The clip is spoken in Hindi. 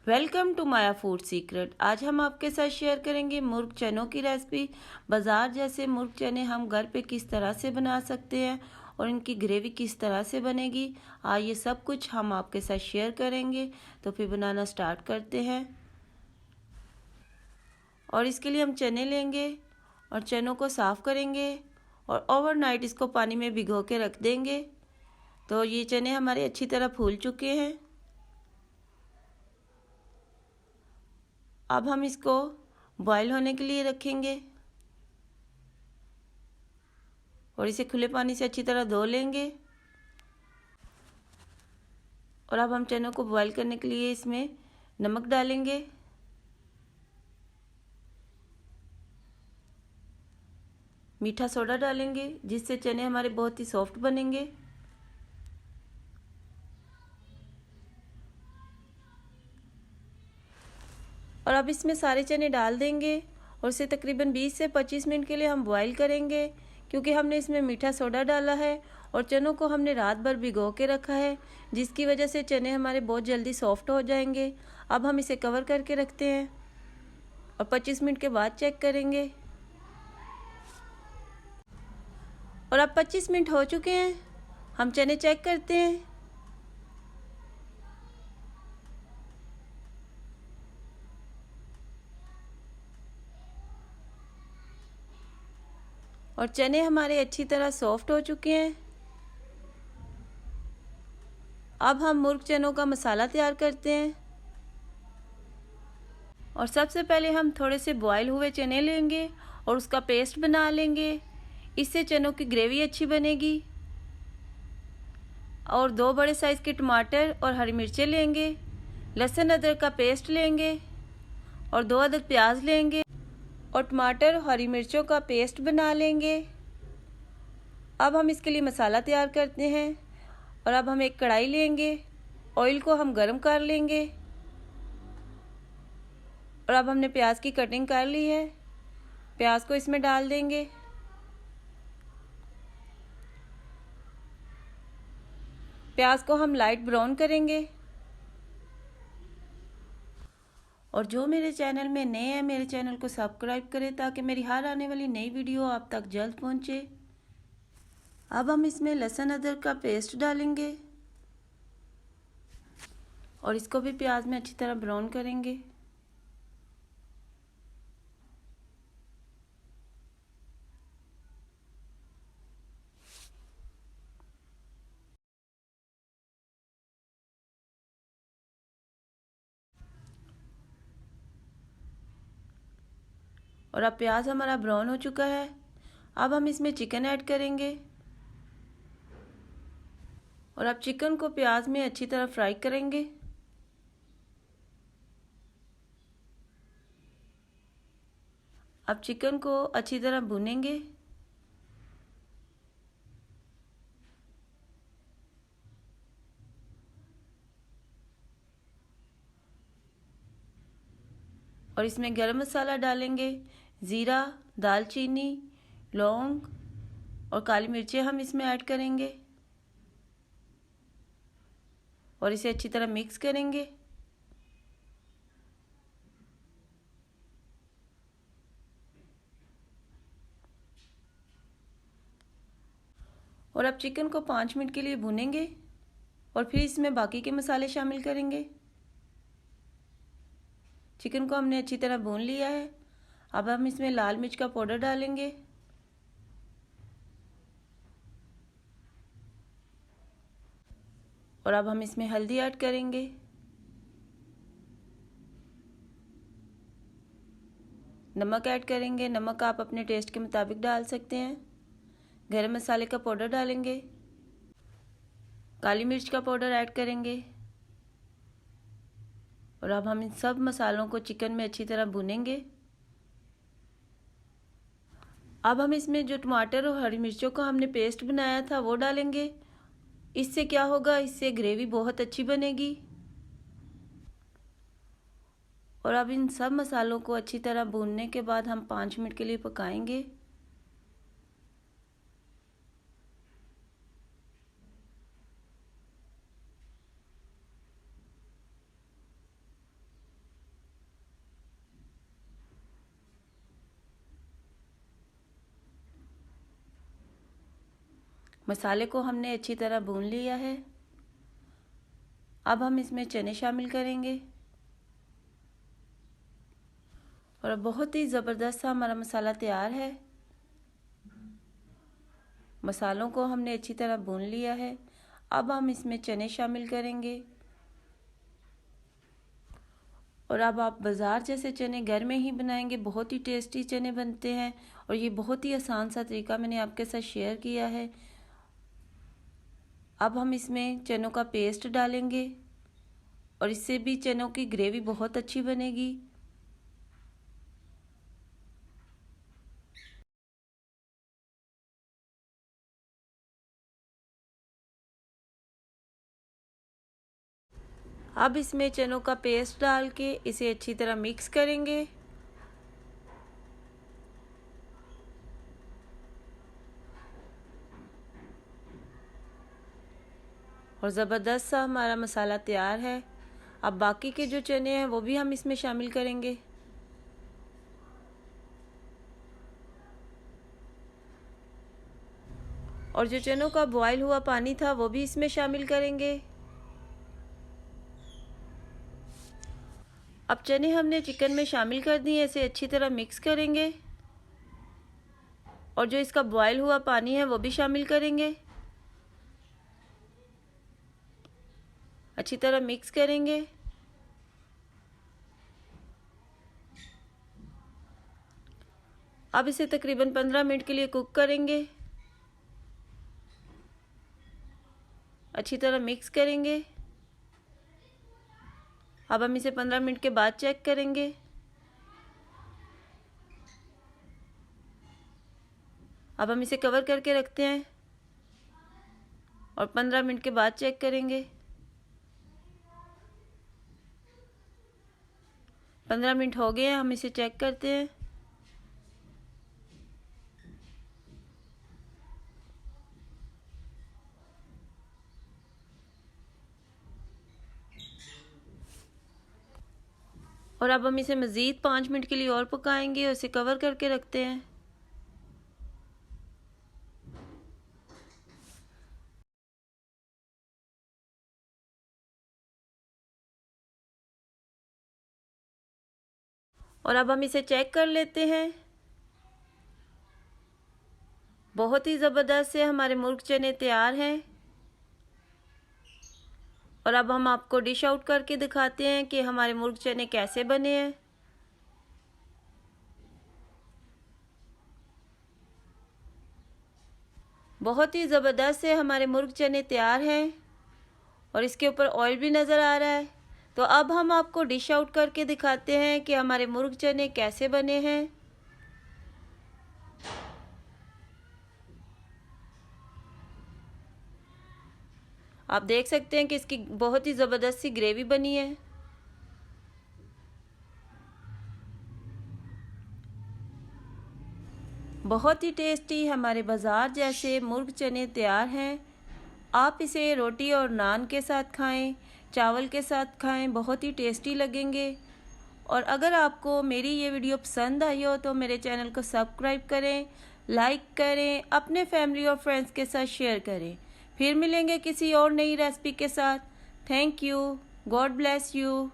Welcome to Maya food secret. आज हम आपके साथ शेयर करेंगे मुर्ग चनों की रेसिपी। बाजार जैसे मुर्ग चने हम घर पे किस तरह से बना सकते हैं और इनकी ग्रेवी किस तरह से बनेगी, आज ये सब कुछ हम आपके साथ शेयर करेंगे। तो फिर बनाना स्टार्ट करते हैं। और इसके लिए हम चने लेंगे और चनों को साफ़ करेंगे और ओवरनाइट इसको पानी में भिगो के रख देंगे। तो ये चने हमारे अच्छी तरह फूल चुके हैं। अब हम इसको बॉईल होने के लिए रखेंगे और इसे खुले पानी से अच्छी तरह धो लेंगे। और अब हम चनों को बॉईल करने के लिए इसमें नमक डालेंगे, मीठा सोडा डालेंगे जिससे चने हमारे बहुत ही सॉफ्ट बनेंगे। और अब इसमें सारे चने डाल देंगे और इसे तकरीबन 20 से 25 मिनट के लिए हम बॉईल करेंगे, क्योंकि हमने इसमें मीठा सोडा डाला है और चनों को हमने रात भर भिगो के रखा है, जिसकी वजह से चने हमारे बहुत जल्दी सॉफ्ट हो जाएंगे। अब हम इसे कवर करके रखते हैं और 25 मिनट के बाद चेक करेंगे। और अब 25 मिनट हो चुके हैं, हम चने चेक करते हैं। और चने हमारे अच्छी तरह सॉफ्ट हो चुके हैं। अब हम मुर्ग चनों का मसाला तैयार करते हैं। और सबसे पहले हम थोड़े से बॉयल हुए चने लेंगे और उसका पेस्ट बना लेंगे। इससे चनों की ग्रेवी अच्छी बनेगी। और 2 बड़े साइज़ के टमाटर और हरी मिर्चें लेंगे, लहसुन अदरक का पेस्ट लेंगे और 2 अदद प्याज लेंगे और टमाटर और हरी मिर्चों का पेस्ट बना लेंगे। अब हम इसके लिए मसाला तैयार करते हैं। और अब हम एक कढ़ाई लेंगे, ऑयल को हम गरम कर लेंगे। और अब हमने प्याज की कटिंग कर ली है, प्याज को इसमें डाल देंगे। प्याज को हम लाइट ब्राउन करेंगे। और जो मेरे चैनल में नए हैं, मेरे चैनल को सब्सक्राइब करें ताकि मेरी हर आने वाली नई वीडियो आप तक जल्द पहुंचे। अब हम इसमें लहसुन अदरक का पेस्ट डालेंगे और इसको भी प्याज में अच्छी तरह ब्राउन करेंगे। और अब प्याज हमारा ब्राउन हो चुका है। अब हम इसमें चिकन ऐड करेंगे और अब चिकन को प्याज में अच्छी तरह फ्राई करेंगे। अब चिकन को अच्छी तरह भुनेंगे। और इसमें गरम मसाला डालेंगे, ज़ीरा, दालचीनी, लौंग और काली मिर्चें हम इसमें ऐड करेंगे और इसे अच्छी तरह मिक्स करेंगे। और अब चिकन को 5 मिनट के लिए भूनेंगे और फिर इसमें बाकी के मसाले शामिल करेंगे। चिकन को हमने अच्छी तरह भून लिया है। अब हम इसमें लाल मिर्च का पाउडर डालेंगे और अब हम इसमें हल्दी ऐड करेंगे। नमक ऐड करेंगे, नमक आप अपने टेस्ट के मुताबिक डाल सकते हैं। गरम मसाले का पाउडर डालेंगे, काली मिर्च का पाउडर ऐड करेंगे। और अब हम इन सब मसालों को चिकन में अच्छी तरह भूनेंगे। अब हम इसमें जो टमाटर और हरी मिर्चों का हमने पेस्ट बनाया था वो डालेंगे। इससे क्या होगा, इससे ग्रेवी बहुत अच्छी बनेगी। और अब इन सब मसालों को अच्छी तरह भूनने के बाद हम 5 मिनट के लिए पकाएंगे। मसाले को हमने अच्छी तरह भून लिया है। अब हम इसमें चने शामिल करेंगे और बहुत ही ज़बरदस्त सा हमारा मसाला तैयार है। मसालों को हमने अच्छी तरह भून लिया है। अब हम इसमें चने शामिल करेंगे और अब आप बाज़ार जैसे चने घर में ही बनाएंगे, बहुत ही टेस्टी चने बनते हैं और ये बहुत ही आसान सा तरीका मैंने आपके साथ शेयर किया है। अब हम इसमें चनों का पेस्ट डालेंगे और इससे भी चनों की ग्रेवी बहुत अच्छी बनेगी। अब इसमें चनों का पेस्ट डाल के इसे अच्छी तरह मिक्स करेंगे और ज़बरदस्त सा हमारा मसाला तैयार है। अब बाकी के जो चने हैं वो भी हम इसमें शामिल करेंगे और जो चनों का बॉयल हुआ पानी था वो भी इसमें शामिल करेंगे। अब चने हमने चिकन में शामिल कर दिए, इसे अच्छी तरह मिक्स करेंगे और जो इसका बॉयल हुआ पानी है वो भी शामिल करेंगे। अच्छी तरह मिक्स करेंगे। अब इसे तकरीबन 15 मिनट के लिए कुक करेंगे। अच्छी तरह मिक्स करेंगे। अब हम इसे 15 मिनट के बाद चेक करेंगे। अब हम इसे कवर करके रखते हैं और 15 मिनट के बाद चेक करेंगे। 15 मिनट हो गए हैं, हम इसे चेक करते हैं। और अब हम इसे मज़ीद 5 मिनट के लिए और पकाएंगे और इसे कवर करके रखते हैं। और अब हम इसे चेक कर लेते हैं। बहुत ही ज़बरदस्त से हमारे मुर्ग चने तैयार हैं और अब हम आपको डिश आउट करके दिखाते हैं कि हमारे मुर्ग चने कैसे बने हैं। बहुत ही ज़बरदस्त से हमारे मुर्ग चने तैयार हैं और इसके ऊपर ऑयल भी नज़र आ रहा है। तो अब हम आपको डिश आउट करके दिखाते हैं कि हमारे मुर्ग चने कैसे बने हैं। आप देख सकते हैं कि इसकी बहुत ही ज़बरदस्त सी ग्रेवी बनी है। बहुत ही टेस्टी हमारे बाज़ार जैसे मुर्ग चने तैयार हैं। आप इसे रोटी और नान के साथ खाएं, चावल के साथ खाएं, बहुत ही टेस्टी लगेंगे। और अगर आपको मेरी ये वीडियो पसंद आई हो तो मेरे चैनल को सब्सक्राइब करें, लाइक करें, अपने फैमिली और फ्रेंड्स के साथ शेयर करें। फिर मिलेंगे किसी और नई रेसिपी के साथ। Thank you. God bless you.